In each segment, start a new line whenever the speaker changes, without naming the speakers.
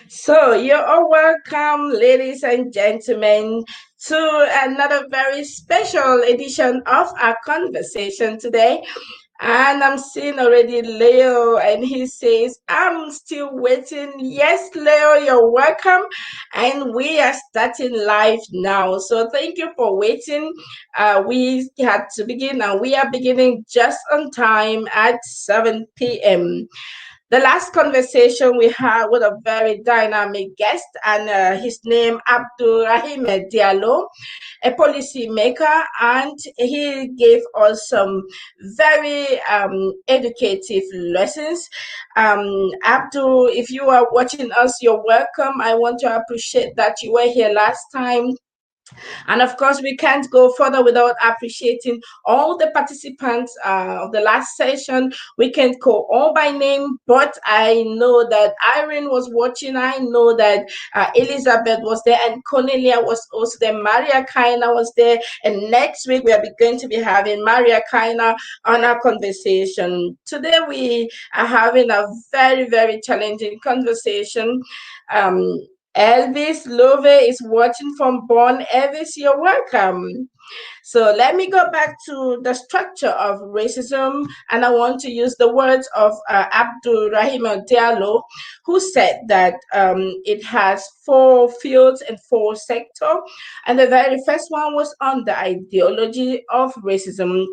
So, you're all welcome, ladies and gentlemen, to another very special edition of our conversation today. And I'm seeing already Leo, and he says, I'm still waiting. Yes, Leo, you're welcome. And we are starting live now. So, thank you for waiting. We had to begin, and we are beginning just on time at 7 p.m. The last conversation we had with a very dynamic guest, and his name Abdul Rahim Diallo, a policy maker, and he gave us some very educative lessons. Abdul, if you are watching us, you're welcome. I want to appreciate that you were here last time, and of course, we can't go further without appreciating all the participants of the last session. We can't call all by name, but I know that Irene was watching. I know that Elizabeth was there, and Cornelia was also there. Maria Kaina was there. And next week, we are going to be having Maria Kaina on our conversation. Today, we are having a very, very challenging conversation. Um, Elvis Love is watching from Bonn. Elvis, you're welcome. So let me go back to the structure of racism, and I want to use the words of Abdul Rahim Diallo, who said that it has four fields and four sectors. And the very first one was on the ideology of racism,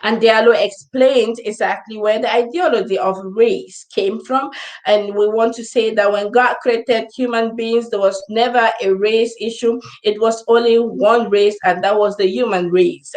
and Diallo explained exactly where the ideology of race came from. And we want to say that when God created human beings, there was never a race issue. It was only one race, and that was the human race.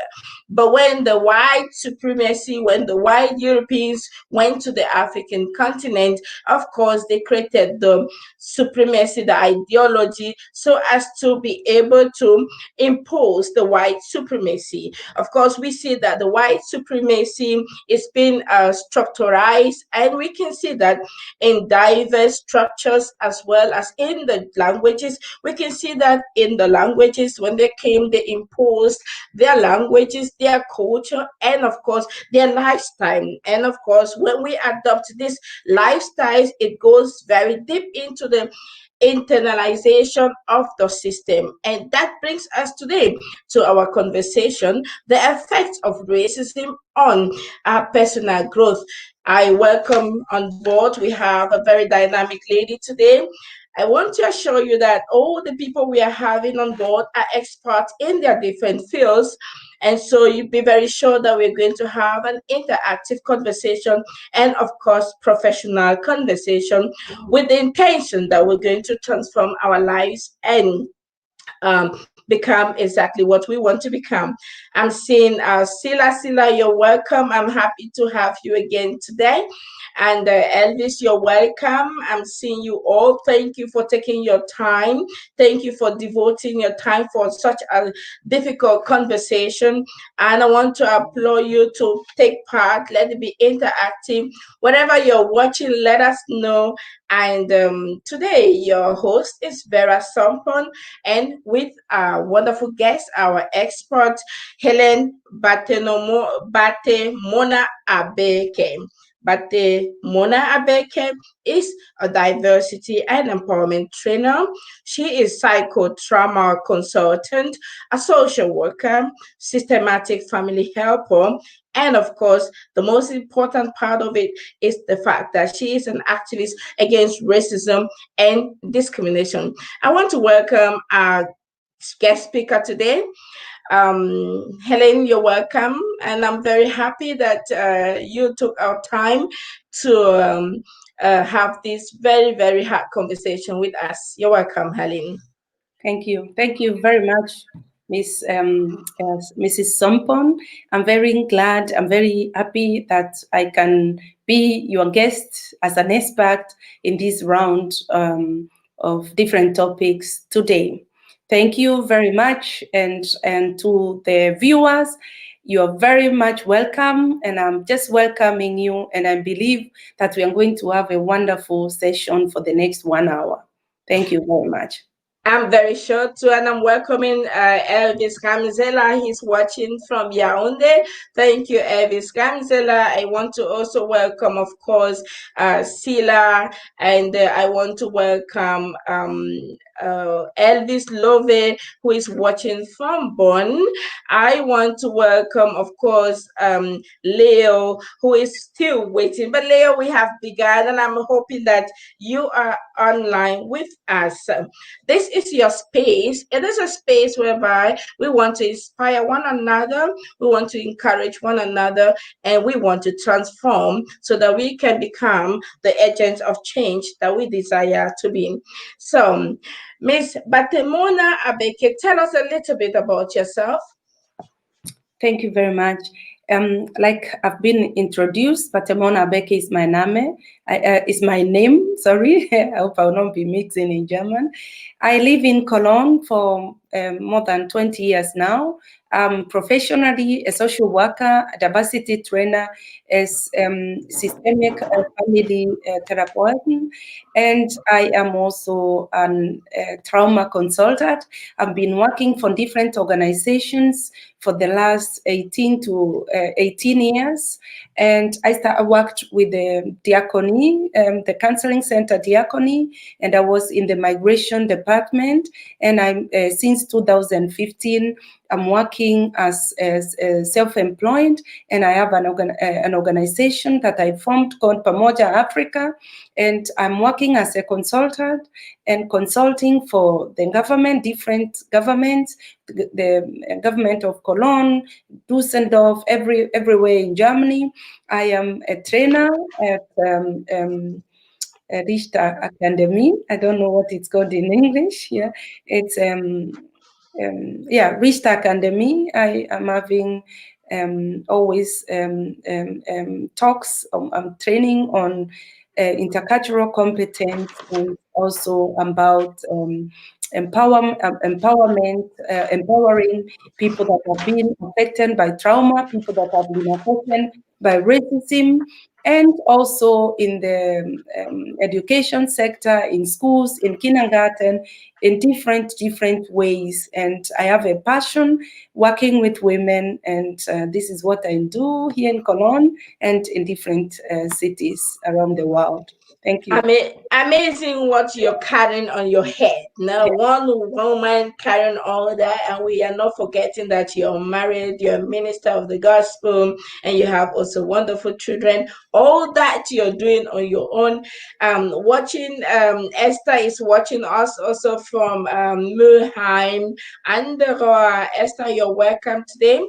But when the white supremacy, when the white Europeans went to the African continent, of course, they created the supremacy, the ideology, so as to be able to impose the white supremacy. Of course, we see that the white supremacy is being structurized, and we can see that in diverse structures as well as in the languages. We can see that in the languages, when they came, they imposed their languages, their culture, and of course, their lifestyle. And of course, when we adopt these lifestyles, it goes very deep into the internalization of the system. And that brings us today to our conversation, the effects of racism on our personal growth. I welcome on board, we have a very dynamic lady today. I want to assure you that all the people we are having on board are experts in their different fields. And so you be very sure that we're going to have an interactive conversation and, of course, professional conversation with the intention that we're going to transform our lives and become exactly what we want to become. I'm seeing Sila, you're welcome. I'm happy to have you again today. And Elvis, you're welcome. I'm seeing you all. Thank you for taking your time. Thank you for devoting your time for such a difficult conversation. And I want to applaud you to take part. Let it be interactive. Whatever you're watching, let us know. And today, your host is Vera Sampon, and with our wonderful guest, our expert, Helen Batemona Abeke. Batemona Abeke is a diversity and empowerment trainer. She is psychotrauma consultant, a social worker, systematic family helper, and of course, the most important part of it is the fact that she is an activist against racism and discrimination. I want to welcome our guest speaker today. Helen, you're welcome, and I'm very happy that you took our time to have this very, very hard conversation with us. You're welcome, Helen.
Thank you. Thank you very much, Mrs. Sompon. I'm very glad, I'm very happy that I can be your guest as an expert in this round of different topics today. Thank you very much. And to the viewers, you are very much welcome. And I'm just welcoming you. And I believe that we are going to have a wonderful session for the next 1 hour. Thank you very much.
I'm very sure too, and I'm welcoming Elvis Kamzela. He's watching from Yaoundé. Thank you, Elvis Kamzela. I want to also welcome, of course, Sila, and I want to welcome Elvis Love, who is watching from Bonn. I want to welcome, of course, Leo, who is still waiting. But Leo, we have begun, and I'm hoping that you are online with us. This is your space. It is a space whereby we want to inspire one another, we want to encourage one another, and we want to transform so that we can become the agents of change that we desire to be. So, Miss Batemona Abeke, tell us a little bit about yourself.
Thank you very much. Like I've been introduced, Batemona Abeke is my name. Is my name. Sorry, I hope I will not be mixing in German. I live in Cologne for more than 20 years now. I'm professionally a social worker, a diversity trainer, as systemic family therapist, and I am also a trauma consultant. I've been working for different organizations for the last 18 years. And I worked with the Diaconie, the Counseling Center Diaconie, and I was in the Migration Department. And since 2015, I'm working as self-employed, and I have an organization that I formed called Pamoja Africa, and I'm working as a consultant and consulting for the government, different governments, the government of Cologne, Dusseldorf, everywhere in Germany. I am a trainer at Richter Academy. I don't know what it's called in English. Yeah, it's Richter Academy. I am having always talks. I'm training on intercultural competence and also about empowerment, empowering people that have been affected by trauma, people that have been affected by racism, and also in the education sector, in schools, in kindergarten, in different ways. And I have a passion working with women, and this is what I do here in Cologne and in different cities around the world. Thank
I
you.
mean, amazing what you're carrying on your head. Now,
Yeah.
one woman carrying all that, and we are not forgetting that you're married, you're a minister of the gospel, and you have also wonderful children. All that you're doing on your own. Watching Esther is watching us also from Mülheim. And Esther, you're welcome today.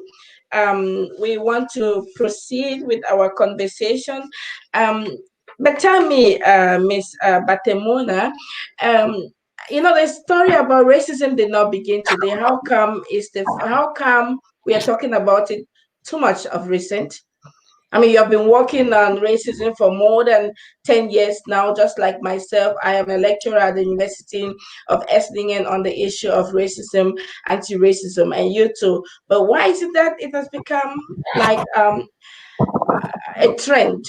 We want to proceed with our conversation. Um, but tell me, Miss Batemona, um, the story about racism did not begin today. How come we are talking about it too much of recent? I mean, you have been working on racism for more than 10 years now, just like myself. I am a lecturer at the University of Esslingen on the issue of racism, anti-racism, and you too. But why is it that it has become like a trend?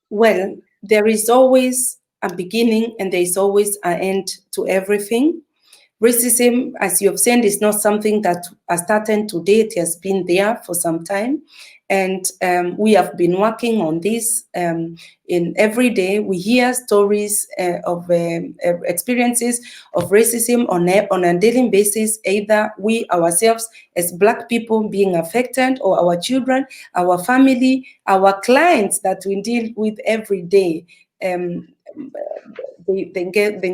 Well, there is always a beginning and there is always an end to everything. Racism, as you have said, is not something that has started today. It has been there for some time. And we have been working on this in every day. We hear stories of experiences of racism on a daily basis, either we ourselves as Black people being affected or our children, our family, our clients that we deal with every day. They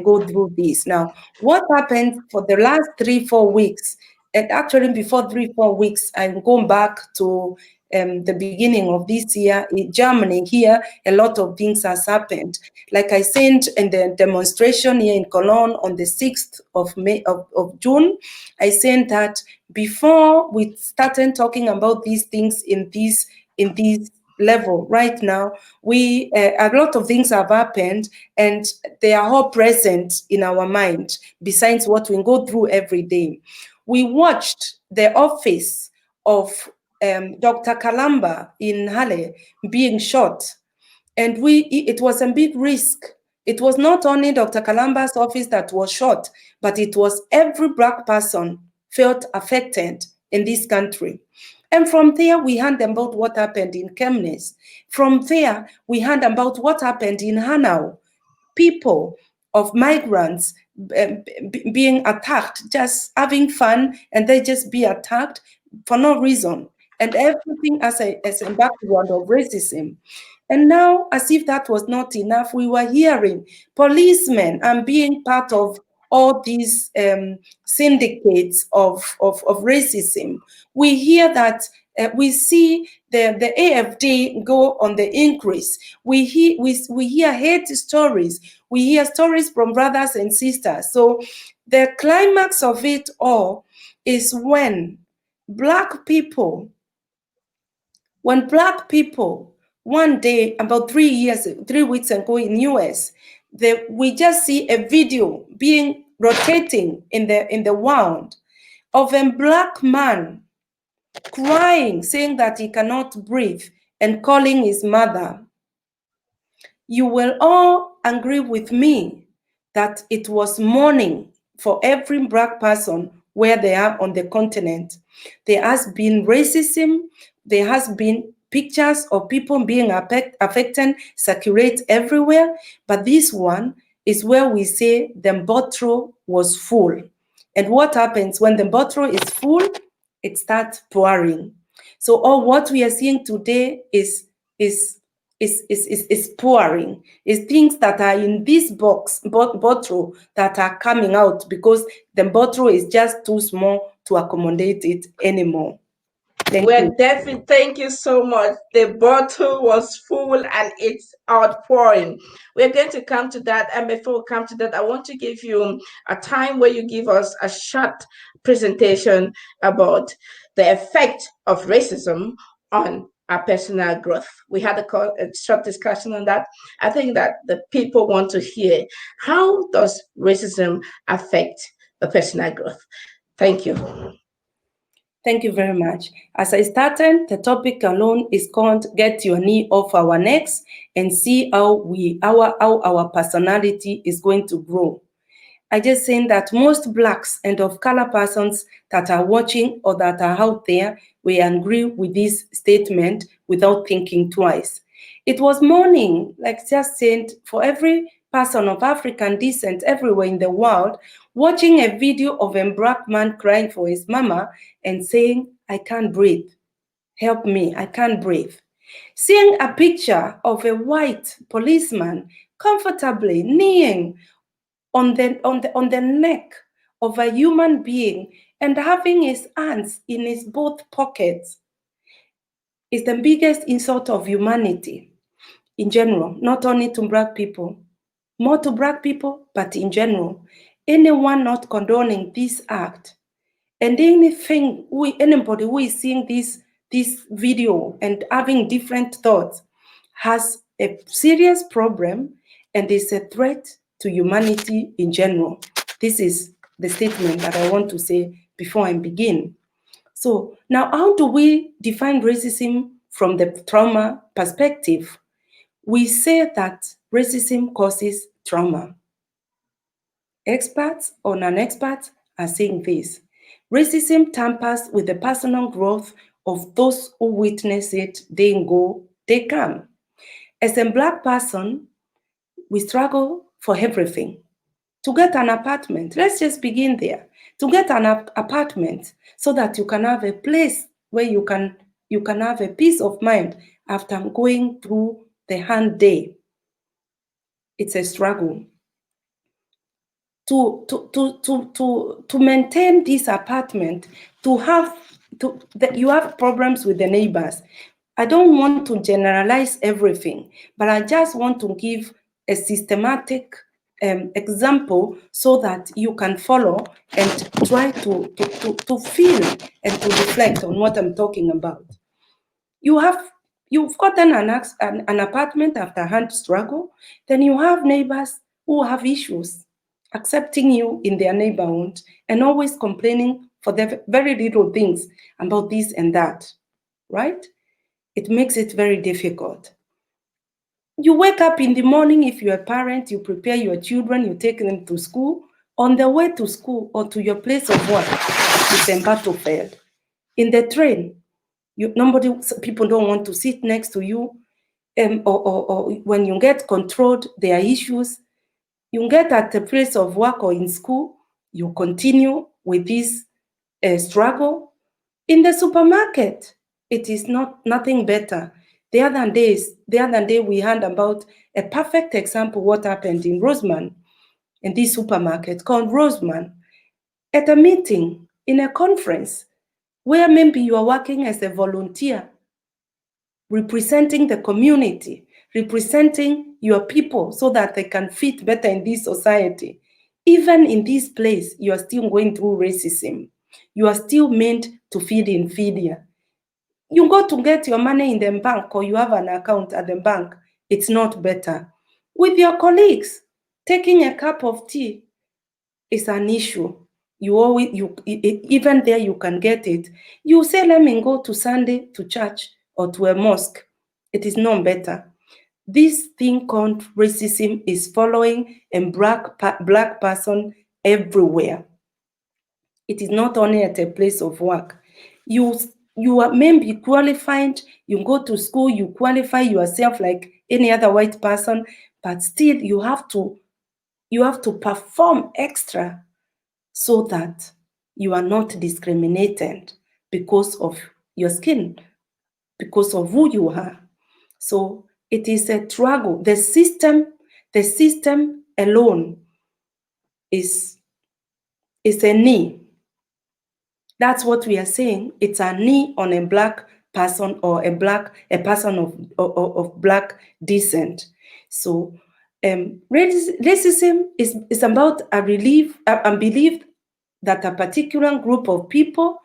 go through this. Now, what happened for the last 3-4 weeks, and actually before 3-4 weeks, I'm going back to the beginning of this year in Germany. Here, a lot of things has happened. Like I said in the demonstration here in Cologne on the 6th of June, I said that before we started talking about these things in this level right now, we a lot of things have happened and they are all present in our mind besides what we go through every day. We watched the office of Dr. Kalamba in Halle being shot, and it was a big risk It was not only Dr. Kalamba's office that was shot, but it was every Black person felt affected in this country. And from there, we heard about what happened in Chemnitz. From there, we heard about what happened in Hanau. People of migrants being attacked, just having fun, and they just be attacked for no reason. And everything as a background of racism. And now, as if that was not enough, we were hearing policemen and being part of all these syndicates of racism. We hear that we see the AFD go on the increase. We hear hate stories. We hear stories from brothers and sisters. So the climax of it all is Black people, when Black people, one day, about 3 weeks ago in US, we just see a video being rotating in the world of a Black man crying, saying that he cannot breathe and calling his mother. You will all agree with me that it was mourning for every Black person where they are on the continent. There has been racism, there has been pictures of people being affected, circulate everywhere, but this one is where we say the bottle was full. And what happens when the bottle is full? It starts pouring. So all what we are seeing today is pouring, is things that are in this bottle that are coming out because the bottle is just too small to accommodate it anymore. Thank you.
Well, definitely, thank you so much. The bottle was full and it's outpouring. We're going to come to that. And before we come to that, I want to give you a time where you give us a short presentation about the effect of racism on our personal growth. We had a short discussion on that. I think that the people want to hear, how does racism affect the personal growth? Thank you.
Thank you very much. As I started, the topic alone is called Get Your Knee Off Our Necks and see how our personality is going to grow. I just saying that most Blacks and of color persons that are watching or that are out there will agree with this statement without thinking twice. It was mourning, like just said, for every person of African descent everywhere in the world, watching a video of a Black man crying for his mama and saying, I can't breathe. Help me, I can't breathe. Seeing a picture of a white policeman comfortably kneeling on the neck of a human being and having his hands in his both pockets is the biggest insult of humanity in general, not only to Black people, more to Black people, but in general. Anyone not condoning this act and anybody who is seeing this video and having different thoughts has a serious problem and is a threat to humanity in general. This is the statement that I want to say before I begin. So now, how do we define racism from the trauma perspective? We say that racism causes trauma. Experts or non-experts are saying this. Racism tampers with the personal growth of those who witness it, they go, they come. As a Black person, we struggle for everything. To get an apartment, let's just begin there. To get an apartment so that you can have a place where you can have a peace of mind after going through the hard day. It's a struggle. To maintain this apartment, you have problems with the neighbors. I don't want to generalize everything, but I just want to give a systematic example so that you can follow and try to feel and to reflect on what I'm talking about. You've gotten an apartment after hard struggle, then you have neighbors who have issues accepting you in their neighborhood and always complaining for the very little things about this and that, right? It makes it very difficult. You wake up in the morning, if you're a parent, you prepare your children, you take them to school. On the way to school or to your place of work, it's a battlefield. In the train, people don't want to sit next to you. Or when you get controlled, there are issues. You get at the place of work or in school, you continue with this struggle. In the supermarket, it is nothing better. The other day we heard about a perfect example what happened in Roseman, in this supermarket called Roseman, at a meeting, in a conference, where maybe you are working as a volunteer, representing the community, representing your people so that they can fit better in this society. Even in this place, you are still going through racism. You are still meant to feed inferior. You go to get your money in the bank or you have an account at the bank, it's not better. With your colleagues, taking a cup of tea is an issue. Even there you can get it. You say, let me go to Sunday to church or to a mosque. It is not better. This thing called racism is following a black person everywhere. It is not only at a place of work. You are maybe qualified, you go to school, you qualify yourself like any other white person, but still you have to perform extra so that you are not discriminated because of your skin, because of who you are. So it is a struggle. The system alone is a knee. That's what we are saying. It's a knee on a black person or a person of black descent. So racism is about a belief that a particular group of people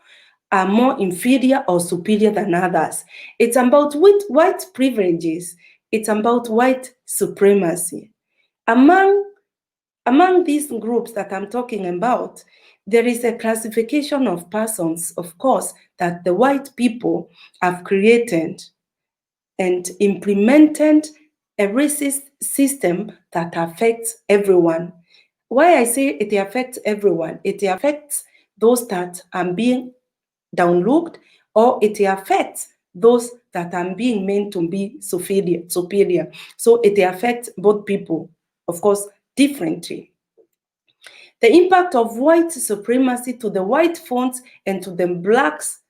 are more inferior or superior than others. It's about white privileges. It's about white supremacy. Among these groups that I'm talking about, there is a classification of persons, of course, that the white people have created and implemented a racist system that affects everyone. Why I say it affects everyone, it affects those that are being downlooked, or it affects those that are being meant to be superior. So it affects both people, of course, differently. The impact of white supremacy to the white folks and to the blacks,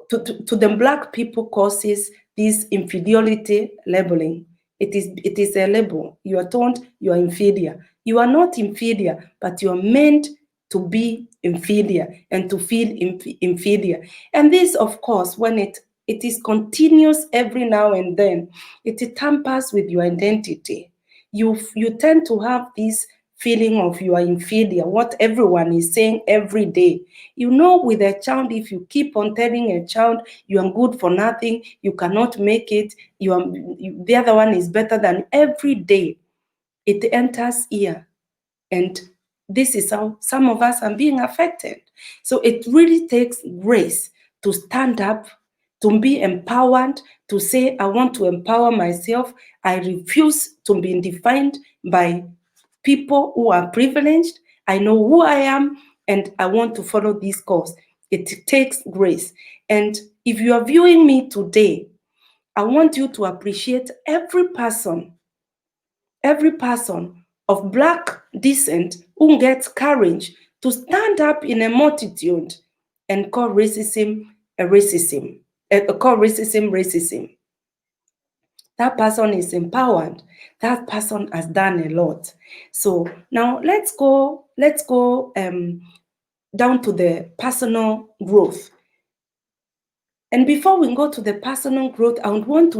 to the black people causes this inferiority labeling. It is a label. You are told you are inferior. You are not inferior, but you are meant to be inferior and to feel inferior. And this, of course, when it is continuous every now and then, it tampers with your identity. You tend to have this feeling of you are inferior, what everyone is saying every day. You know, with a child, if you keep on telling a child you are good for nothing, you cannot make it, the other one is better than, every day, it enters here. And this is how some of us are being affected. So it really takes grace to stand up, to be empowered, to say, I want to empower myself. I refuse to be defined by people who are privileged. I know who I am, and I want to follow this course. It takes grace. And if you are viewing me today, I want you to appreciate every person of black descent who gets courage to stand up in a multitude and call racism racism. That person is empowered. That person has done a lot. So now let's go down to the personal growth. And before we go to the personal growth, I want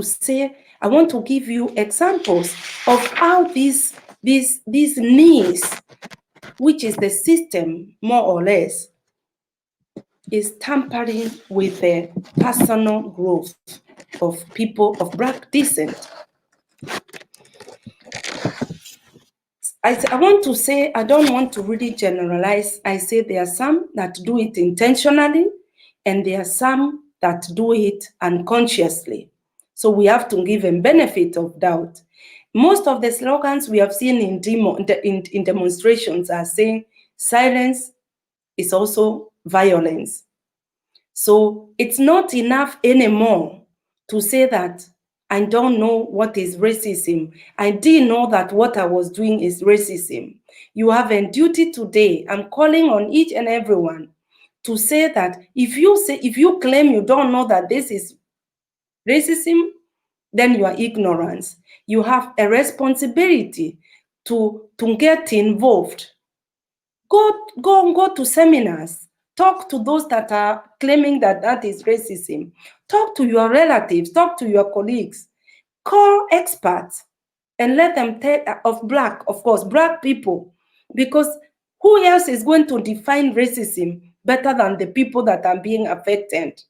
to give you examples of how these needs, which is the system more or less, is tampering with the personal growth of people of black descent. I want to say, I don't want to really generalize. I say there are some that do it intentionally, and there are some that do it unconsciously. So we have to give them benefit of doubt. Most of the slogans we have seen in demonstrations are saying silence is also violence. So it's not enough anymore to say that I don't know what is racism. I didn't know that what I was doing is racism. You have a duty today. I'm calling on each and everyone to say that if you claim you don't know that this is racism, then you are ignorance. You have a responsibility to get involved. Go to seminars. Talk to those that are claiming that that is racism. Talk to your relatives. Talk to your colleagues. Call experts and let them tell of course, black people, because who else is going to define racism better than the people that are being affected?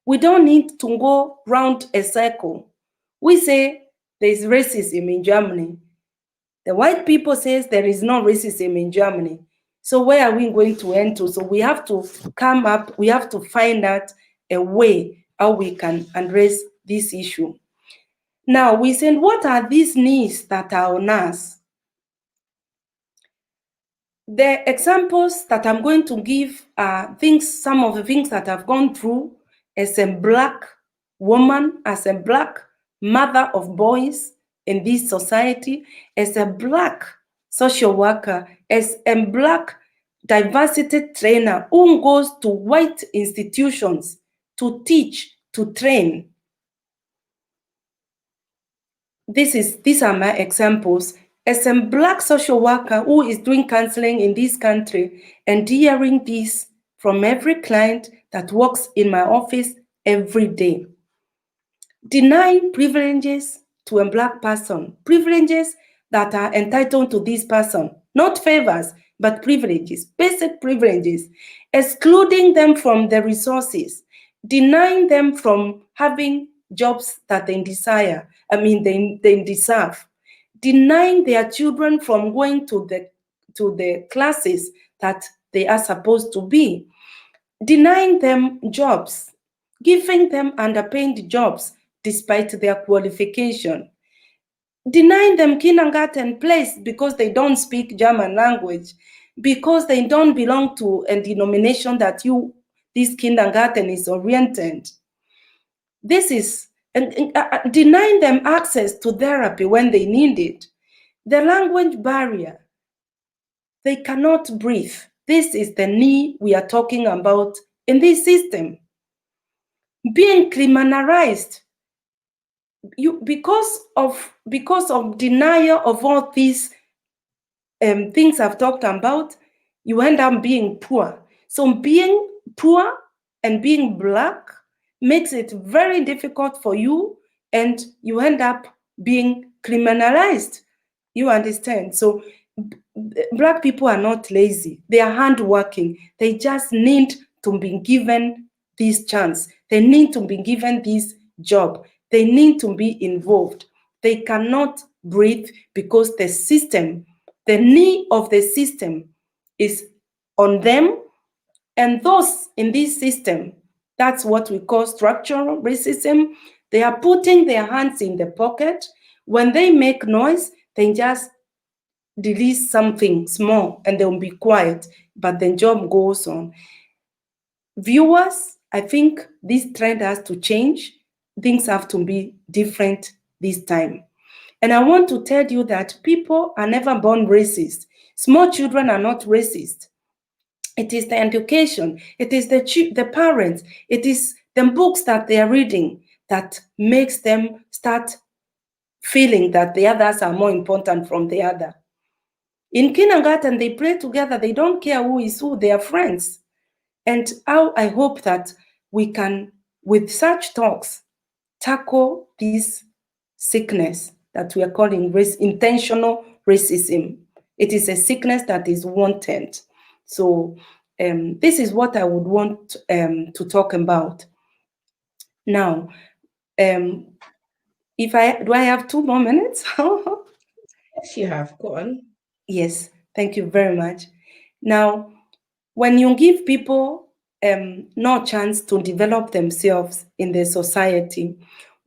We don't need to go round a circle. We say there is racism in Germany. The white people says there is no racism in Germany. So where are we going to end to? So we have to we have to find out a way how we can address this issue. Now we said, what are these needs that are on us? The examples that I'm going to give are some of the things that I've gone through as a black woman, as a black mother of boys in this society, as a black social worker, as a black diversity trainer who goes to white institutions to teach, to train. These are my examples. As a black social worker who is doing counseling in this country and hearing this from every client that works in my office every day. Denying privileges to a black person, privileges that are entitled to this person, not favors, but privileges, basic privileges, excluding them from the resources, denying them from having jobs that they desire, they deserve, denying their children from going to the classes that they are supposed to be, denying them jobs, giving them underpaid jobs despite their qualification, denying them kindergarten place because they don't speak German language, because they don't belong to a denomination that this kindergarten is oriented. This is denying them access to therapy when they need it. The language barrier, they cannot breathe. This is the need we are talking about in this system. Being criminalized, because of denial of all these things I've talked about, you end up being poor. So being poor and being black makes it very difficult for you, and you end up being criminalized. You understand? So black people are not lazy. They are hardworking. They just need to be given this chance. They need to be given this job. They need to be involved. They cannot breathe because the system, the knee of the system is on them. And those in this system, that's what we call structural racism. They are putting their hands in the pocket. When they make noise, they just release something small and they'll be quiet, but the job goes on. Viewers, I think this trend has to change. Things have to be different this time. And I want to tell you that people are never born racist. Small children are not racist. It is the education, it is the parents, it is the books that they are reading that makes them start feeling that the others are more important from the other. In kindergarten, they play together. They don't care who is who. They are friends. And I hope that we can, with such talks, tackle this sickness that we are calling intentional racism. It is a sickness that is wanted. So this is what I would want to talk about. Now, do I have 2 more minutes?
Yes, you have. Go on.
Yes, thank you very much. Now, when you give people no chance to develop themselves in the society,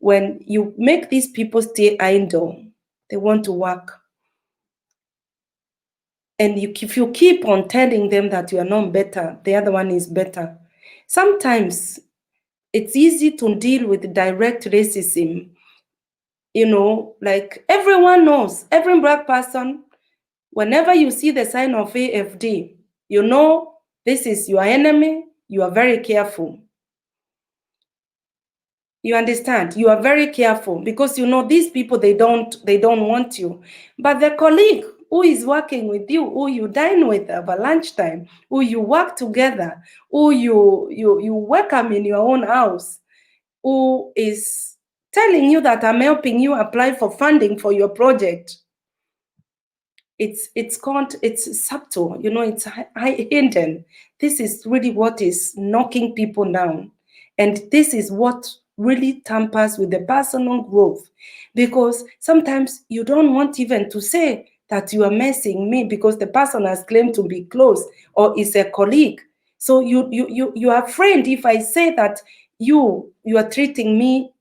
when you make these people stay idle, they want to work. And if you keep on telling them that you are not better, the other one is better. Sometimes it's easy to deal with direct racism. Like everyone knows, every Black person, whenever you see the sign of AFD, this is your enemy. You are very careful. You understand? You are very careful because these people, they don't want you. But the colleague who is working with you, who you dine with over lunchtime, who you work together, who you welcome in your own house, who is telling you that I'm helping you apply for funding for your project, it's subtle, it's hidden. This is really what is knocking people down. And this is what really tampers with the personal growth, because sometimes you don't want even to say that you are messing me because the person has claimed to be close or is a colleague. So you are afraid if I say that you are treating me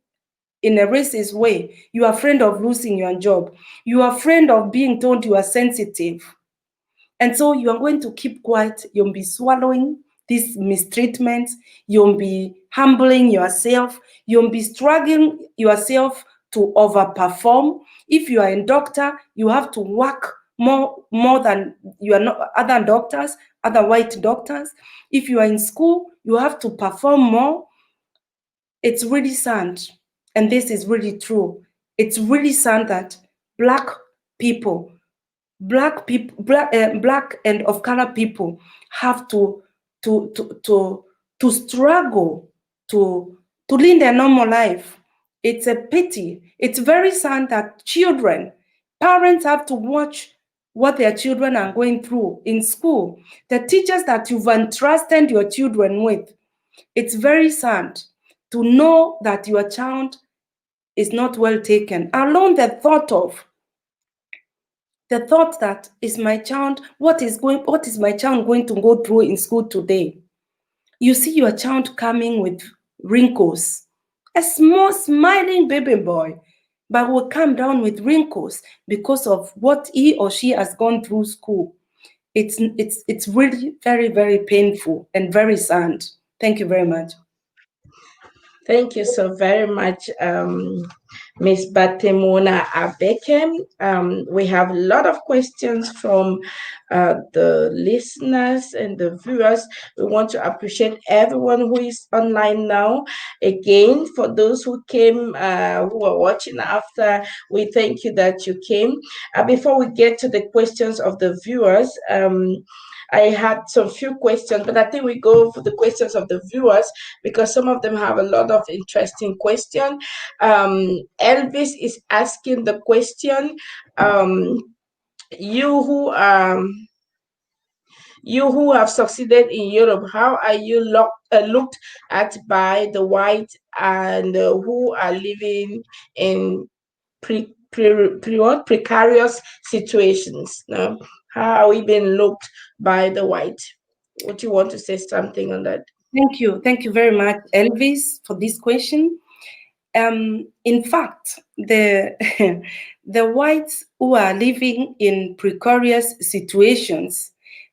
in a racist way. You are afraid of losing your job. You are afraid of being told you are sensitive. And so you are going to keep quiet. You'll be swallowing these mistreatments. You'll be humbling yourself. You'll be struggling yourself to overperform. If you are a doctor, you have to work more than you are not other doctors, other white doctors. If you are in school, you have to perform more. It's really sad, and this is really true. It's really sad that Black people, Black and of color people have to struggle to lead a normal life. It's a pity. It's very sad that parents have to watch what their children are going through in school. The teachers that you've entrusted your children with, it's very sad to know that your child is not well taken. Alone the thought that is my child, what is my child going to go through in school today? You see your child coming with wrinkles, a small smiling baby boy, but will come down with wrinkles because of what he or she has gone through school. It's really very, very painful and very sad. Thank you very much.
Thank you so very much, Miss Batemona Abeke. We have a lot of questions from the listeners and the viewers. We want to appreciate everyone who is online now. Again, for those who came, who are watching after, we thank you that you came. Before we get to the questions of the viewers, I had some few questions, but I think we go for the questions of the viewers because some of them have a lot of interesting questions. Elvis is asking the question, um, you who you who have succeeded in Europe, how are you looked at by the white and who are living in precarious situations? No? How are we being looked by the white? Would you want to say something on that?
Thank you. Thank you very much, Elvis, for this question. In fact, the the whites who are living in precarious situations,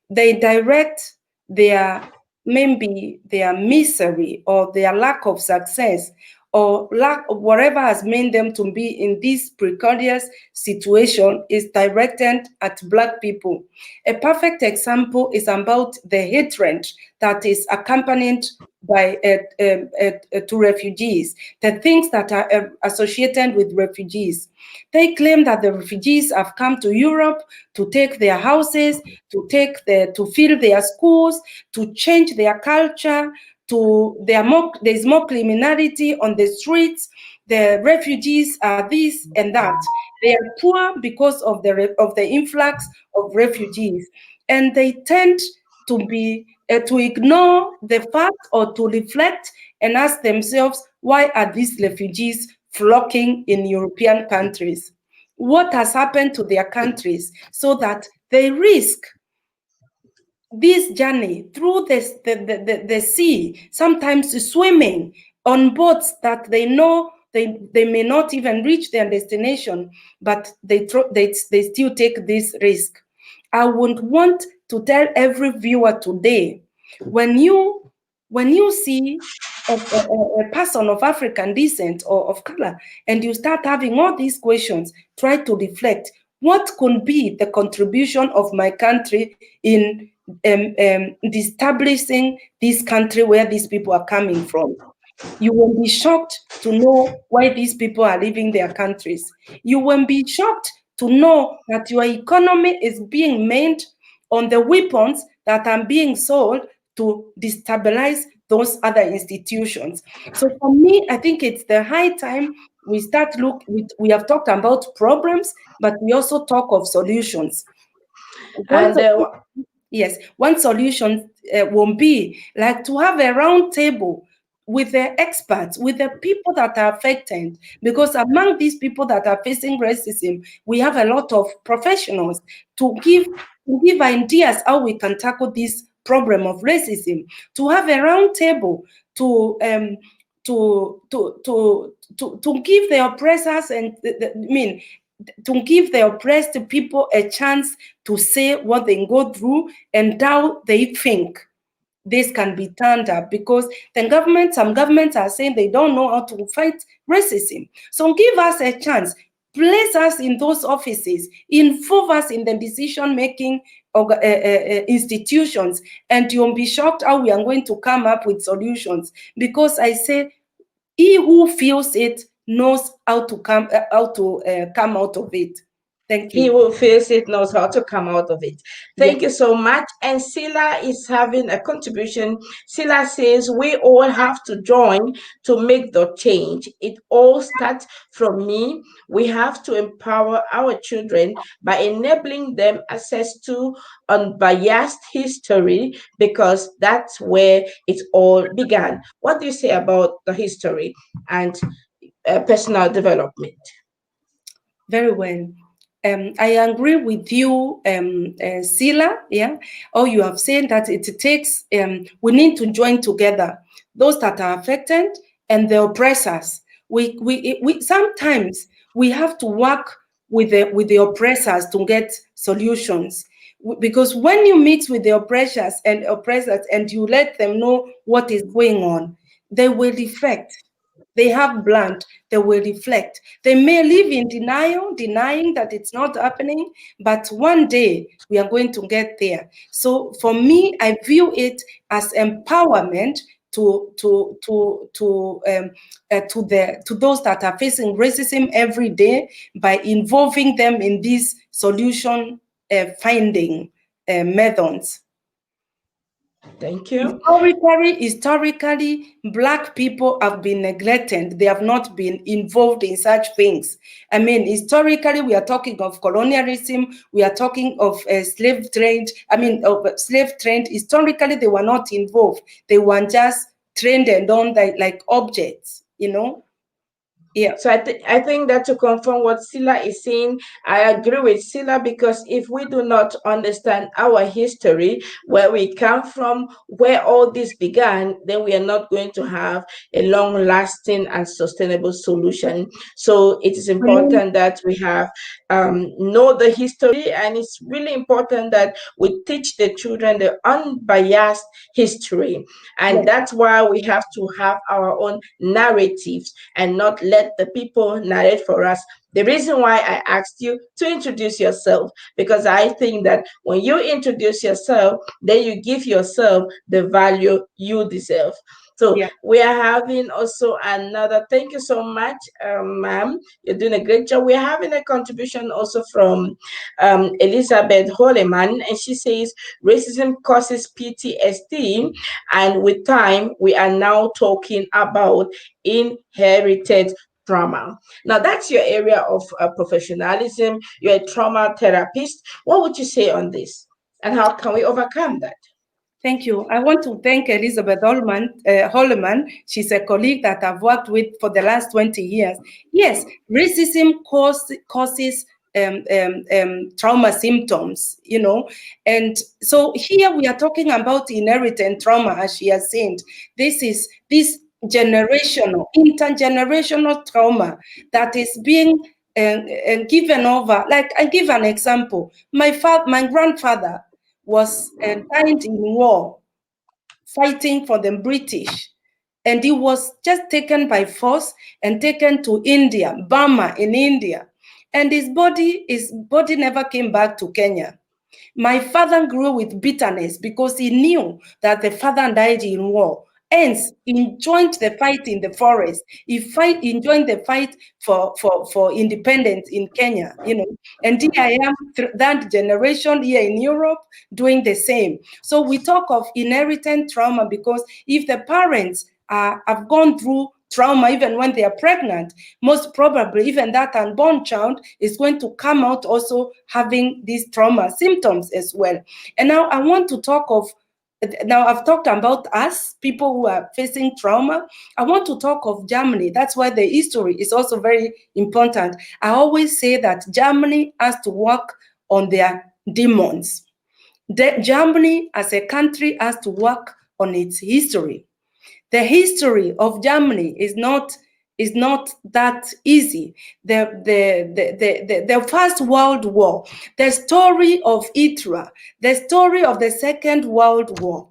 they direct maybe their misery or their lack of success or lack of whatever has made them to be in this precarious situation is directed at Black people. A perfect example is about the hatred that is accompanied by to refugees, the things that are associated with refugees. They claim that the refugees have come to Europe to take their houses, to fill their schools, to change their culture, there's more criminality on the streets. The refugees are this and that. They are poor because of the influx of refugees, and they tend to ignore the fact or to reflect and ask themselves, why are these refugees flocking in European countries? What has happened to their countries so that they risk this journey through the sea, sometimes swimming on boats that they know they may not even reach their destination, but they still take this risk. I would want to tell every viewer today, when you see a person of African descent or of color, and you start having all these questions, try to reflect, what could be the contribution of my country in establishing this country where these people are coming from? You will be shocked to know why these people are leaving their countries. You will be shocked to know that your economy is being made on the weapons that are being sold to destabilize those other institutions. So for me, I think it's the high time we start we have talked about problems, but we also talk of solutions. One
And
Yes, one solution won't be like to have a round table with the experts, with the people that are affected. Because among these people that are facing racism, we have a lot of professionals to give ideas how we can tackle this problem of racism. To have a round table to to give the oppressors and to give the oppressed people a chance to say what they go through and how they think this can be turned up, because some governments are saying they don't know how to fight racism. So give us a chance, place us in those offices, involve us in the decision-making institutions, and you'll be shocked how we are going to come up with solutions. Because I say, he who feels it knows how to come out of it. Thank
he
you.
who feels it knows how to come out of it. Thank
Yes.
you so much. And Sila is having a contribution. Sila says we all have to join to make the change. It all starts from me. We have to empower our children by enabling them access to unbiased history, because that's where it all began. What do you say about the history and personal development?
Very well. I agree with you, Sila. Yeah, or you have said that it takes. We need to join together, those that are affected and the oppressors. We sometimes we have to work with the oppressors to get solutions. Because when you meet with the oppressors and you let them know what is going on, they will reflect. They have blunt, they will reflect. They may live in denial, denying that it's not happening, but one day we are going to get there. So for me, I view it as empowerment to those that are facing racism every day, by involving them in these solution finding methods.
Thank you.
Historically, Black people have been neglected. They have not been involved in such things. I mean, historically, we are talking of colonialism. We are talking of slave trade. Of slave trade. Historically, they were not involved. They were just trained and done like objects, Yeah.
So I think that, to confirm what Sila is saying, I agree with Sila, because if we do not understand our history, where we come from, where all this began, then we are not going to have a long lasting and sustainable solution. So it is important that we have know the history, and it's really important that we teach the children the unbiased history. And
Yes.
that's why we have to have our own narratives and not let the people narrate for us. The reason why I asked you to introduce yourself, because I think that when you introduce yourself, then you give yourself the value you deserve. So
Yeah.
we are having also another. Thank you so much, ma'am. You're doing a great job. We're having a contribution also from Elizabeth Holeman, and she says racism causes PTSD, and with time, we are now talking about inherited trauma. Now, that's your area of professionalism. You're a trauma therapist. What would you say on this? And how can we overcome that?
Thank you. I want to thank Elizabeth Holleman. She's a colleague that I've worked with for the last 20 years. Yes, racism causes trauma symptoms, And so here we are talking about inherited trauma, as she has said. This generational, intergenerational trauma that is being given over. Like, I give an example. My grandfather was died in war fighting for the British, and he was just taken by force and taken to India, Burma in India, and his body never came back to Kenya. My father grew with bitterness because he knew that the father died in war. Hence, he joined the fight in the forest. He joined the fight for independence in Kenya, And here I am, that generation here in Europe, doing the same. So we talk of inherited trauma because if the parents have gone through trauma even when they are pregnant, most probably even that unborn child is going to come out also having these trauma symptoms as well. And now I want to talk of, now I've talked about us, people who are facing trauma. I want to talk of Germany. That's why the history is also very important. I always say that Germany has to work on their demons. Germany as a country has to work on its history. The history of Germany is not that easy. The First World War, the story of Hitler, the story of the Second World War,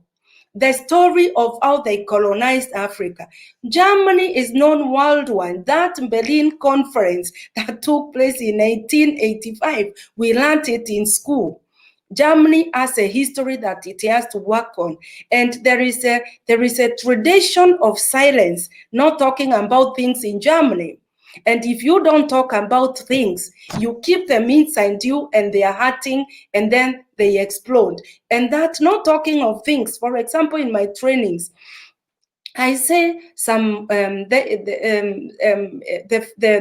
the story of how they colonized Africa. Germany is known worldwide. That Berlin Conference that took place in 1885, we learned it in school. Germany has a history that it has to work on, and there is a tradition of silence, not talking about things in Germany. And if you don't talk about things, you keep them inside you and they are hurting and then they explode. And that not talking of things, for example, in my trainings, I say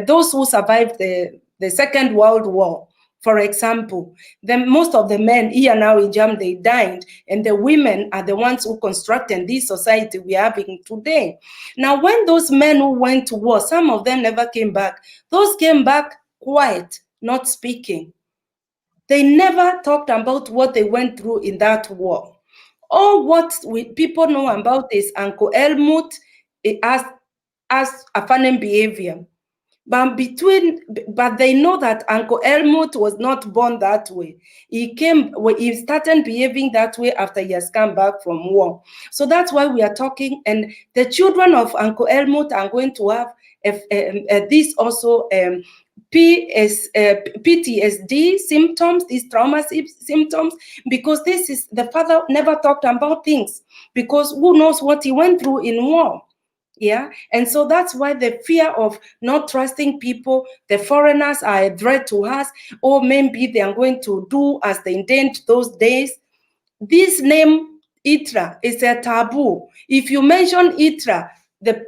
those who survived the Second World War, for example, most of the men here now in Germany, they died, and the women are the ones who constructed this society we are having today. Now, when those men who went to war, some of them never came back. Those came back quiet, not speaking. They never talked about what they went through in that war. All what people know about is Uncle Helmut as a funny behavior. But they know that Uncle Helmut was not born that way. He started behaving that way after he has come back from war. So that's why we are talking, and the children of Uncle Helmut are going to have this also PTSD symptoms, these trauma symptoms, because this is, the father never talked about things, because who knows what he went through in war. Yeah, and so that's why the fear of not trusting people, the foreigners are a threat to us, or maybe they are going to do as they did those days. This name Itra is a taboo. If you mention Itra, the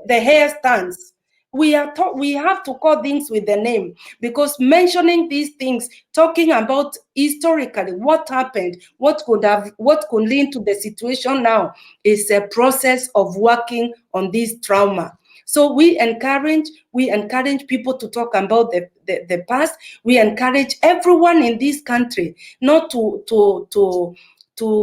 hair stands. We have to call things with the name, because mentioning these things, talking about historically what happened, what could lead to the situation now, is a process of working on this trauma. So we encourage people to talk about the past. We encourage everyone in this country not to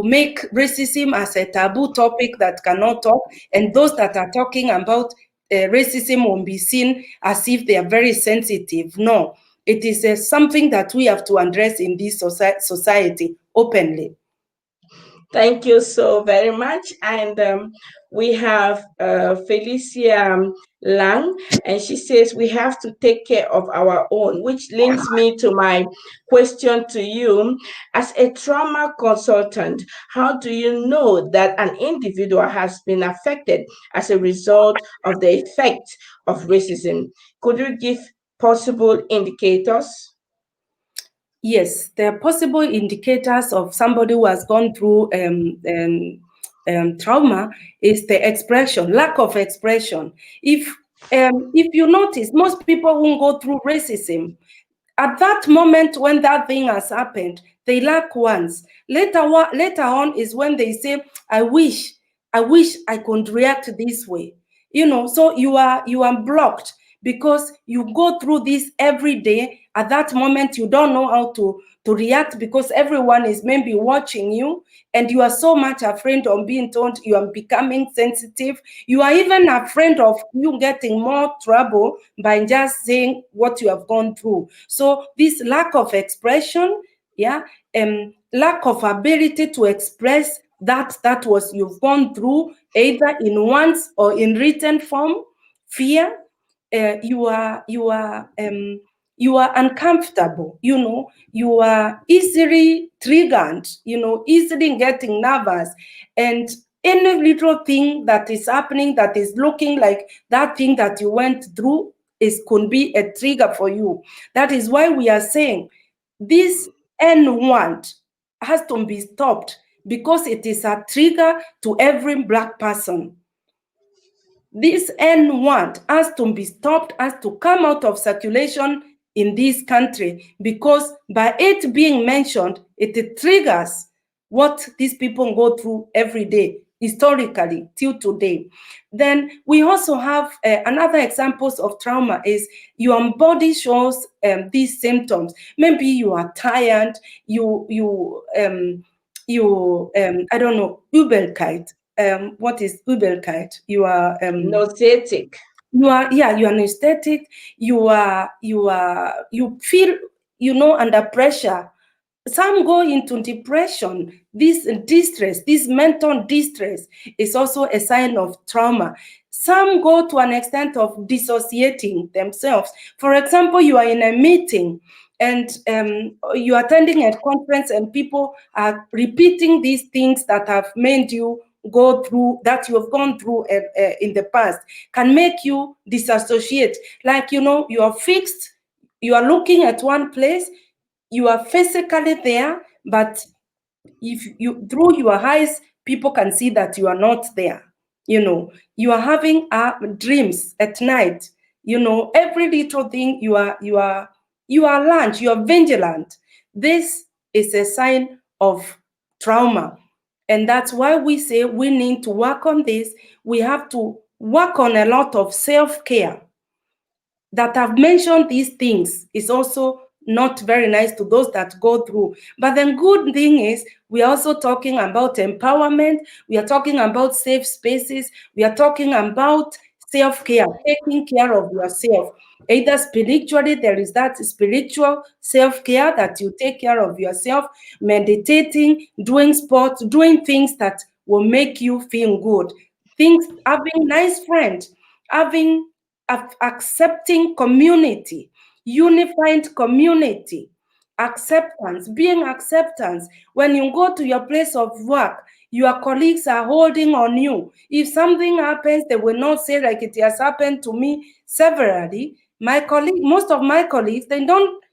make racism as a taboo topic that cannot talk, and those that are talking about racism won't be seen as if they are very sensitive. No, it is something that we have to address in this society openly.
Thank you so very much. And we have Felicia Lang, and she says we have to take care of our own, which links me to my question to you. As a trauma consultant, how do you know that an individual has been affected as a result of the effect of racism? Could you give possible indicators?
Yes, there are possible indicators of somebody who has gone through trauma is the expression, lack of expression. If you notice, most people who go through racism, at that moment when that thing has happened, they lack words. Later on is when they say, I wish I could react this way. So you are blocked, because you go through this every day at that moment you don't know how to react because everyone is maybe watching you, and you are so much afraid of being told. You are becoming sensitive. You are even afraid of you getting more trouble by just saying what you have gone through. So this lack of expression, yeah, lack of ability to express that was you've gone through, either in words or in written form, fear, you are uncomfortable, you are easily triggered, easily getting nervous, and any little thing that is happening that is looking like that thing that you went through could be a trigger for you. That is why we are saying this N word has to be stopped, because it is a trigger to every Black person. This N word has to be stopped, has to come out of circulation in this country, because by it being mentioned, it triggers what these people go through every day, historically, till today. Then we also have another examples of trauma is your body shows these symptoms. Maybe you are tired, I don't know, Übelkeit. What is Übelkeit?
Nauseatic.
You are anesthetic, you feel, under pressure. Some go into depression. This distress, this mental distress is also a sign of trauma. Some go to an extent of dissociating themselves. For example, you are in a meeting and you are attending a conference and people are repeating these things that have made you go through, that you have gone through in the past, can make you disassociate. Like, you are fixed, you are looking at one place, you are physically there, but if you, through your eyes, people can see that you are not there. You are having dreams at night. Every little thing, you are alert, you are vigilant. This is a sign of trauma. And that's why we say we need to work on this. We have to work on a lot of self-care. That I've mentioned these things is also not very nice to those that go through. But the good thing is, we are also talking about empowerment. We are talking about safe spaces. We are talking about self-care, taking care of yourself. Either spiritually, there is that spiritual self-care that you take care of yourself, meditating, doing sports, doing things that will make you feel good. Things, having nice friends, having accepting community, unified community, acceptance, being acceptance. When you go to your place of work, your colleagues are holding on you. If something happens, they will not say like it has happened to me severally. Most of my colleagues, they don't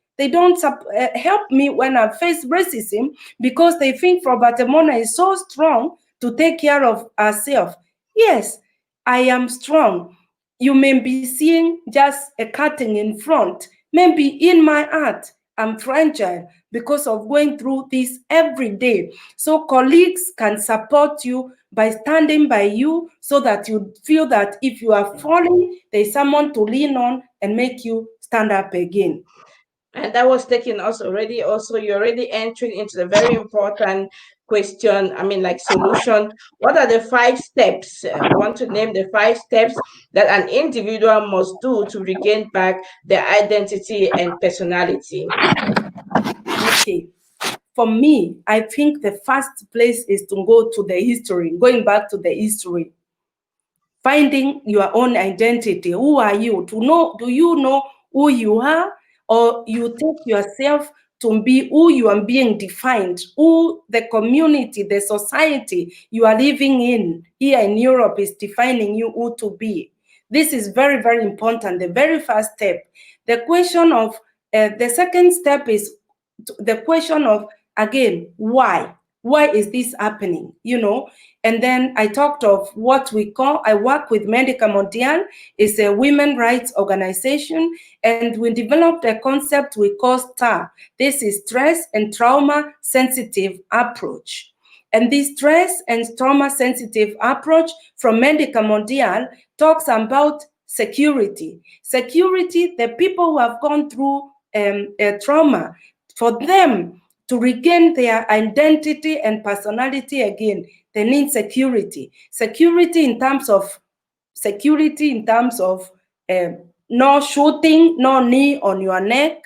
help me when I face racism, because they think for Batemona is so strong to take care of herself. Yes, I am strong. You may be seeing just a cutting in front. Maybe in my heart, I'm fragile because of going through this every day. So colleagues can support you by standing by you, so that you feel that if you are falling, there's someone to lean on and make you stand up again.
And that was taking us already. Also, you're already entering into the very important question. I mean, like solution. What are the 5 steps? We want to name the 5 steps that an individual must do to regain back their identity and personality.
Okay. For me, I think the first place is to go to the history, going back to the history, finding your own identity. Who are you? Do you know who you are, or you take yourself to be who you are being defined, who the community, the society you are living in here in Europe is defining you who to be. This is very, very important, the very first step. The question of, the second step is the question of, again, why? Why is this happening? And then I talked of what I work with Medica Mondial, is a women rights organization, and we developed a concept we call STAR. This is stress and trauma sensitive approach. And this stress and trauma sensitive approach from Medica Mondial talks about security. Security, the people who have gone through trauma, for them to regain their identity and personality again, they need security. Security in terms of no shooting, no knee on your neck,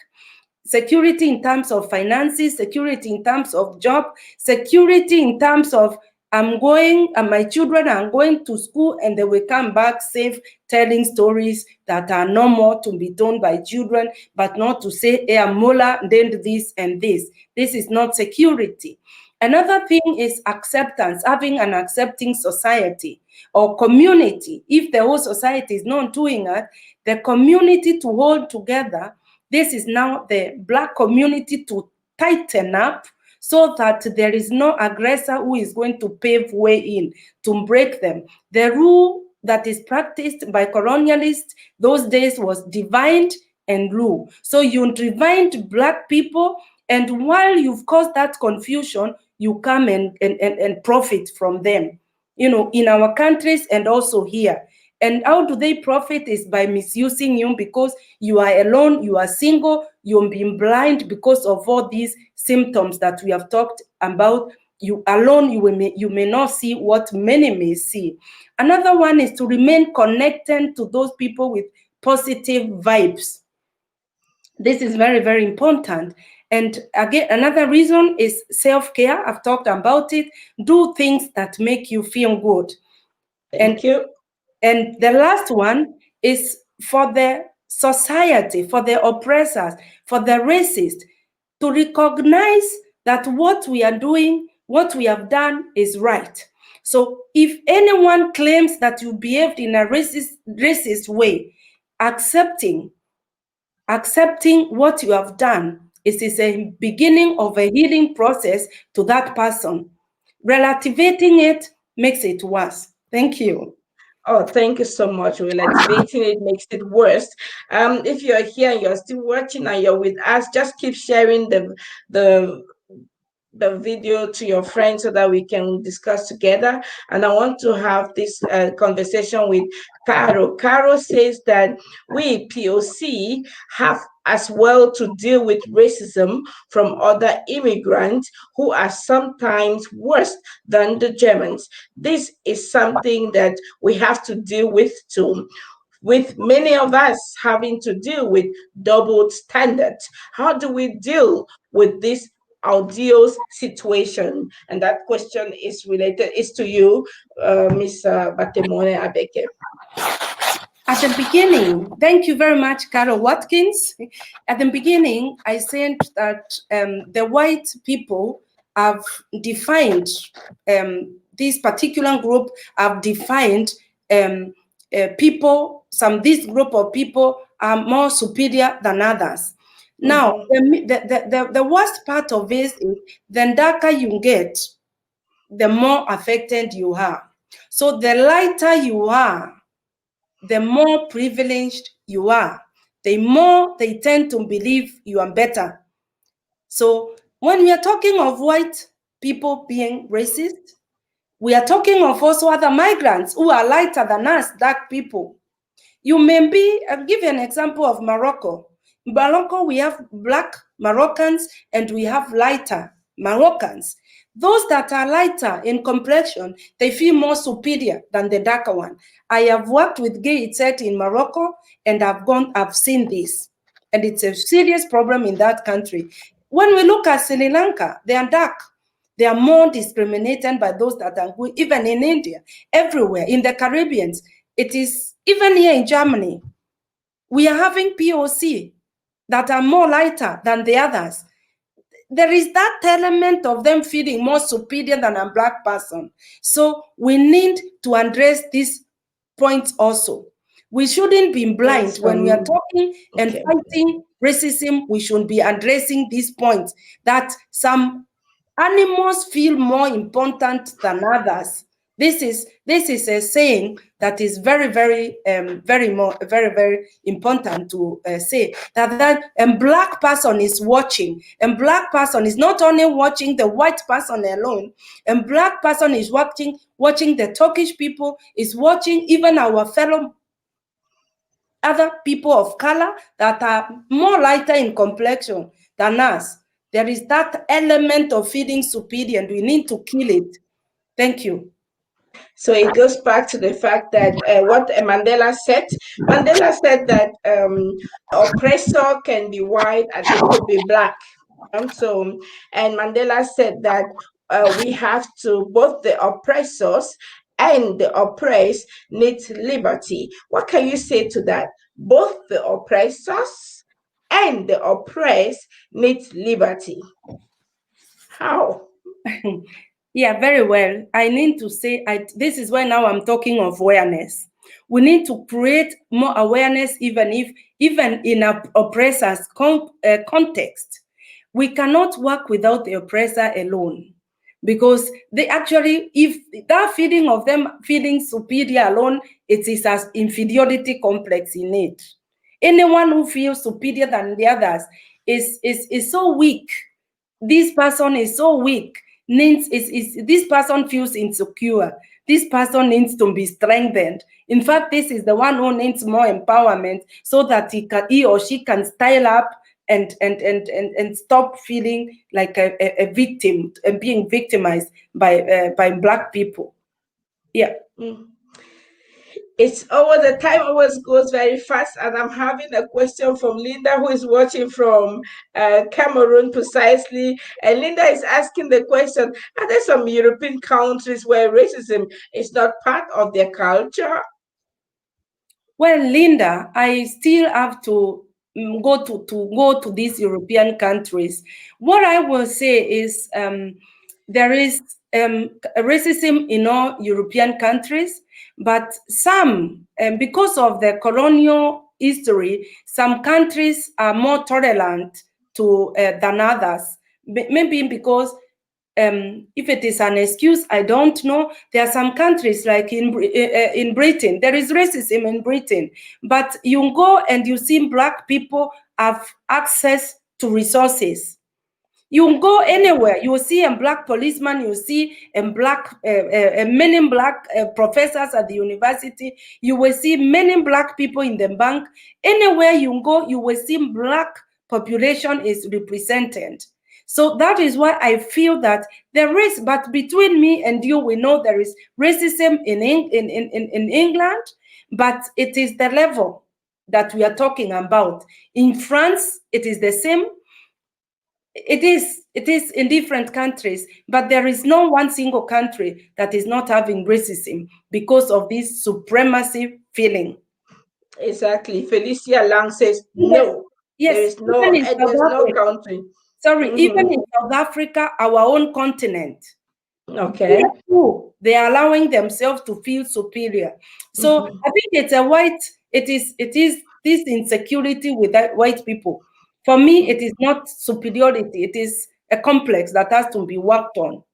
security in terms of finances, security in terms of job, security in terms of I'm going and my children are going to school and they will come back safe, telling stories that are normal to be told by children, but not to say, hey, Mola did this and this. This is not security. Another thing is acceptance, having an accepting society or community. If the whole society is not doing it, the community to hold together. This is now the Black community to tighten up so that there is no aggressor who is going to pave way in to break them. The rule that is practiced by colonialists those days was divide and rule. So you divide Black people, and while you've caused that confusion, you come and profit from them, in our countries and also here. And how do they profit is by misusing you because you are alone, you are single, you've been blind because of all these symptoms that we have talked about. You alone, you may not see what many may see. Another one is to remain connected to those people with positive vibes. This is very, very important. And again, another reason is self-care. I've talked about it. Do things that make you feel good.
Thank you.
And the last one is for the society, for the oppressors, for the racist, to recognize that what we are doing, what we have done is right. So if anyone claims that you behaved in a racist way, accepting what you have done is a beginning of a healing process to that person. Relativating it makes it worse. Thank you.
Oh, thank you so much. Relativating it makes it worse. If you're here and you're still watching and you're with us, just keep sharing the the video to your friends so that we can discuss together. And I want to have this conversation with Caro. Caro says that we POC have as well to deal with racism from other immigrants who are sometimes worse than the Germans. This is something that we have to deal with too, with many of us having to deal with double standards. How do we deal with this ideal situation? And that question is to you, Miss Batemona Abeke.
At the beginning, thank you very much, Carol Watkins. At the beginning, I said that the white people have defined, this particular group have defined people, this group of people are more superior than others. Now, the worst part of this is the darker you get, the more affected you are. So the lighter you are, the more privileged you are, the more they tend to believe you are better. So when we are talking of white people being racist, we are talking of also other migrants who are lighter than us, dark people. You may be, I'll give you an example of Morocco. In Morocco, we have black Moroccans and we have lighter Moroccans. Those that are lighter in complexion, they feel more superior than the darker one. I have worked with gay set in Morocco and I've seen this. And it's a serious problem in that country. When we look at Sri Lanka, they are dark. They are more discriminated by those that are good, even in India, everywhere, in the Caribbean. It is, even here in Germany, we are having POC that are more lighter than the others. There is that element of them feeling more superior than a black person. So we need to address this point also. We shouldn't be blind.
Yes,
When we are talking and
okay.
fighting racism, we should be addressing these points, that some animals feel more important than others. This is a saying that is very, very, very important to say, that a black person is watching, and black person is not only watching the white person alone, and black person is watching the Turkish people, is watching even our fellow other people of color that are more lighter in complexion than us. There is that element of feeling superior, and we need to kill it. Thank you.
So it goes back to the fact that what Mandela said. Mandela said that oppressor can be white and it could be black. So, and Mandela said that we have to, both the oppressors and the oppressed need liberty. What can you say to that? Both the oppressors and the oppressed need liberty. How?
Yeah, very well. I need to say, this is why now I'm talking of awareness. We need to create more awareness, even in a oppressor's context. We cannot work without the oppressor alone, because they actually, if that feeling of them feeling superior alone, it is as inferiority complex in it. Anyone who feels superior than the others is so weak. This person is so weak, this person feels insecure, this person needs to be strengthened. In fact, this is the one who needs more empowerment, so that he or she can style up and stop feeling like a victim and being victimized by Black people. Yeah.
Mm. It's over. The time always goes very fast, and I'm having a question from Linda, who is watching from Cameroon precisely. And Linda is asking the question: are there some European countries where racism is not part of their culture?
Well, Linda, I still have to go to these European countries. What I will say is there is racism in all European countries, but some, because of the colonial history, some countries are more tolerant to than others. Maybe because if it is an excuse, I don't know. There are some countries like in Britain, there is racism in Britain, but you go and you see Black people have access to resources. You go anywhere, you will see a Black policeman, you see a Black, many Black professors at the university, you will see many Black people in the bank. Anywhere you go, you will see Black population is represented. So that is why I feel that there is, but between me and you, we know there is racism in England, but it is the level that we are talking about. In France, it is the same. It is in different countries, but there is no one single country that is not having racism because of this supremacy feeling.
Exactly. Felicia Lang says
Yes,
no. There
yes,
is no. There's no country.
Even
Mhm.
in South Africa, our own continent, here
Okay.
too, they are allowing themselves to feel superior. So
Mhm.
I think it is this insecurity with that white people. For me, it is not superiority, it is a complex that has to be worked on.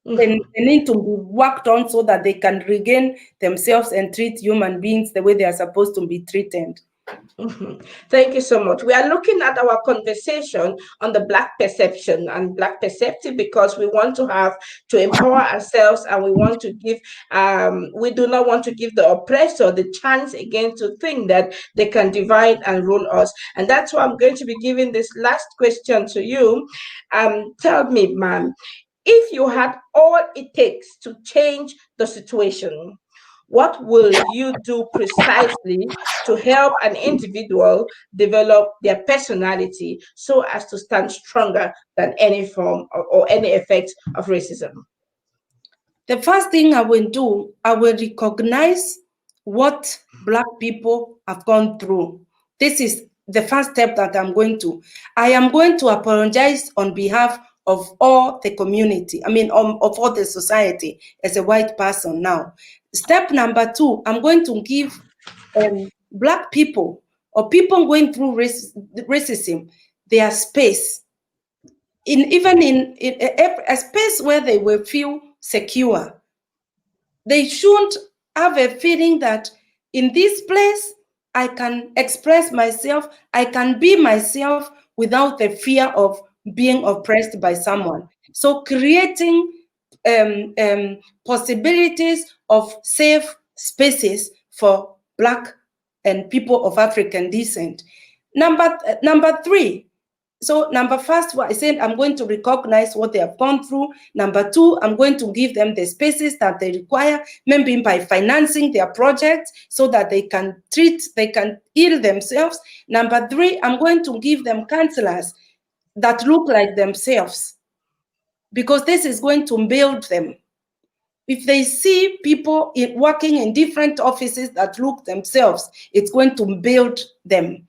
Mhm.
They need to be worked on so that they can regain themselves and treat human beings the way they are supposed to be treated.
Mhm. Thank you so much. We are looking at our conversation on the Black perception and Black perceptive because we want to have to empower ourselves, and we want to give, we do not want to give the oppressor the chance again to think that they can divide and rule us. And that's why I'm going to be giving this last question to you. Tell me, ma'am, if you had all it takes to change the situation, what will you do precisely to help an individual develop their personality so as to stand stronger than any form or any effect of racism?
The first thing I will do, I will recognize what Black people have gone through. This is the first step that I'm going to. I am going to apologize on behalf of all the community, of all the society as a white person now. Step number two, I'm going to give Black people or people going through racism their space in a space where they will feel secure. They shouldn't have a feeling that in this place I can express myself, I can be myself without the fear of being oppressed by someone. So creating possibilities of safe spaces for Black and people of African descent. Number three, so number first, I said I'm going to recognize what they have gone through. Number two, I'm going to give them the spaces that they require, maybe by financing their projects so that they can heal themselves. Number three, I'm going to give them counselors that look like themselves, because this is going to build them. If they see people working in different offices that look themselves, it's going to build them.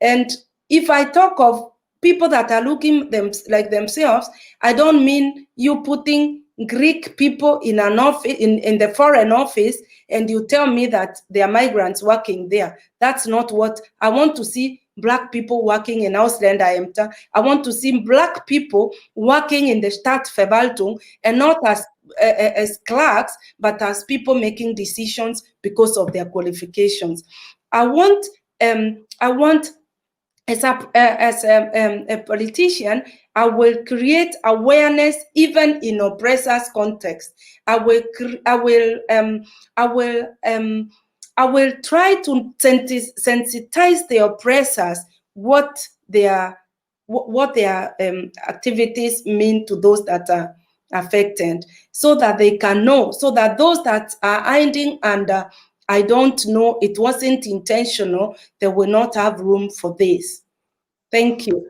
And if I talk of people that are looking like themselves, I don't mean you putting Greek people in an office, in the foreign office, and you tell me that there are migrants working there. That's not what I want to see. Black people working in Ausländer. I want to see Black people working in the Stadtverwaltung, and not as clerks, but as people making decisions because of their qualifications. I want as a politician, I will create awareness even in oppressors' context. I will try to sensitize the oppressors what their activities mean to those that are affected, so that they can know, so that those that are hiding under I don't know, it wasn't intentional, they will not have room for this. Thank you.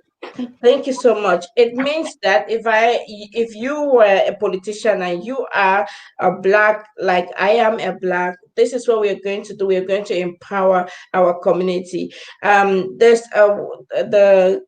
Thank you so much. It means that if you were a politician and you are a black, like I am a black, this is what we are going to do. We are going to empower our community. There's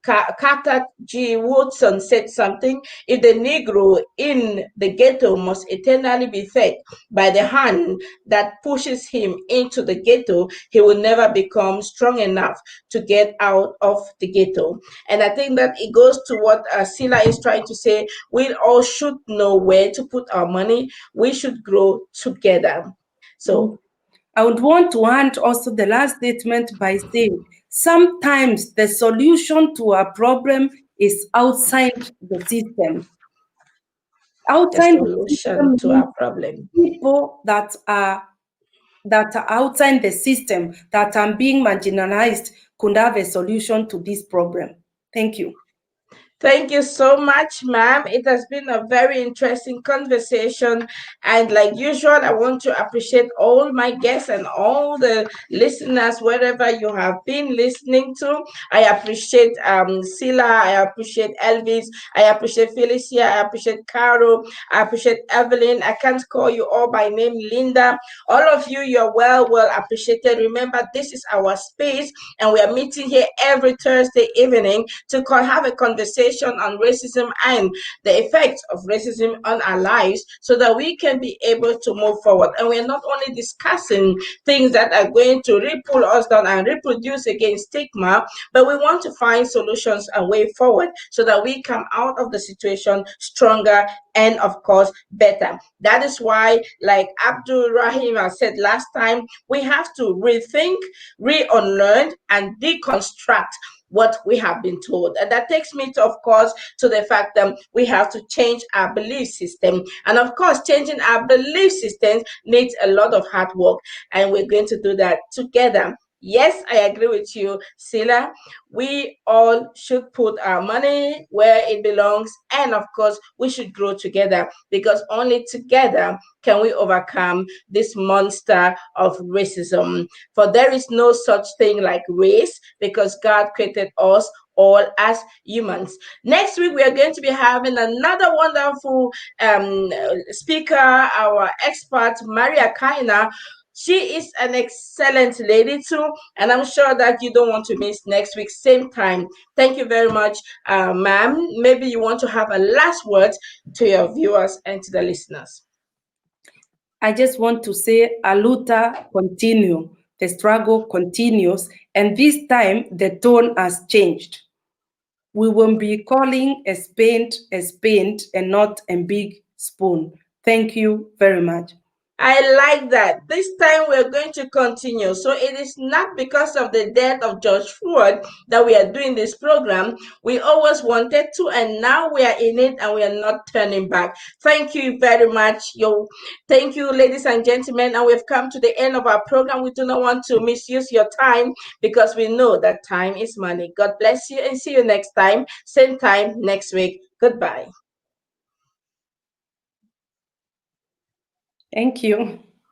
Carter G. Woodson said something. If the Negro in the ghetto must eternally be fed by the hand that pushes him into the ghetto, he will never become strong enough to get out of the ghetto. And I think that it goes to what Sila is trying to say. We all should know where to put our money. We should grow together. So
I would want to add also the last statement by saying sometimes the solution to a problem is outside the system.
the
Outside the
solution
system
to
means
our problem.
people that are outside the system, that are being marginalized, could have a solution to this problem. Thank you.
Thank you so much, ma'am. It has been a very interesting conversation. And like usual, I want to appreciate all my guests and all the listeners, wherever you have been listening to. I appreciate Sila. I appreciate Elvis. I appreciate Felicia. I appreciate Caro. I appreciate Evelyn. I can't call you all by name, Linda. All of you, you're well appreciated. Remember, this is our space, and we are meeting here every Thursday evening to have a conversation on racism and the effects of racism on our lives, so that we can be able to move forward. And we're not only discussing things that are going to pull us down and reproduce against stigma, but we want to find solutions and way forward so that we come out of the situation stronger and, of course, better. That is why, like Abdul Rahim has said last time, we have to rethink, re-unlearn, and deconstruct what we have been told. And that takes me to, of course, to the fact that we have to change our belief system. And of course, changing our belief systems needs a lot of hard work. And we're going to do that together. Yes, I agree with you, Sila. We all should put our money where it belongs. And of course, we should grow together, because only together can we overcome this monster of racism. For there is no such thing like race, because God created us all as humans. Next week, we are going to be having another wonderful speaker, our expert, Maria Kaina. She is an excellent lady too, and I'm sure that you don't want to miss next week, same time. Thank you very much, ma'am. Maybe you want to have a last word to your viewers and to the listeners.
I just want to say Aluta continue. The struggle continues, and this time the tone has changed. We will be calling a spade and not a big spoon. Thank you very much.
I like that. This time we're going to continue. So it is not because of the death of George Floyd that we are doing this program. We always wanted to, and now we are in it and we are not turning back. Thank you very much. Thank you, ladies and gentlemen. And we've come to the end of our program. We do not want to misuse your time because we know that time is money. God bless you and see you next time, same time next week. Goodbye.
Thank you.